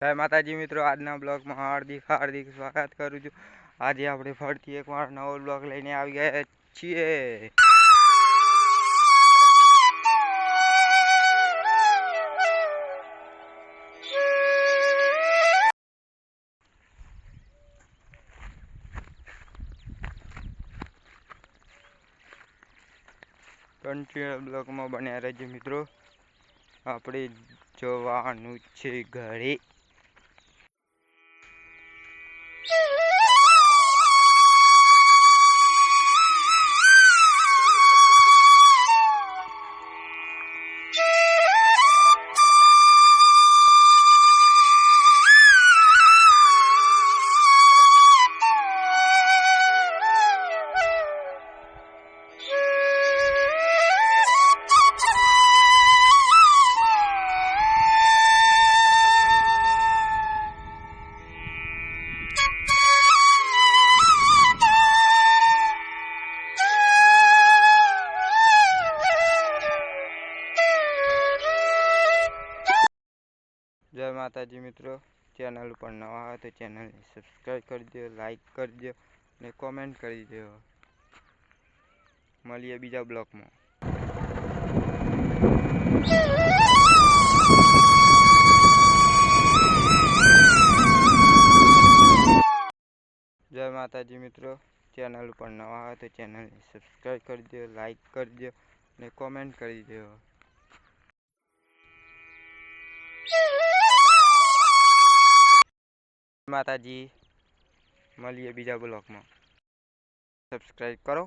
જય માતાજી મિત્રો, આજના બ્લોગમાં હાર્દિક હાર્દિક સ્વાગત કરું છું। આજે આપણે ફરીથી એકવાર નવો બ્લોગ લઈને આવી ગયા છીએ। કન્ટિન્યુ બ્લોગમાં બન્યા રહેજો મિત્રો। આપણે જવાનું છે ઘરે। जय माताजी मित्रों, चैनल पर नवा हो तो चैनल ने सब्सक्राइब कर दो, लाइक कर दो ने कमेंट कर दो। मळीए बीजा ब्लॉग में। जय माताजी मित्रों, चैनल पर नवा हो तो चैनल ने सब्सक्राइब कर दो, लाइक कर दो ने कमेंट कर दो। माताजी, मळीए बीजा ब्लॉग में। सब्सक्राइब करो।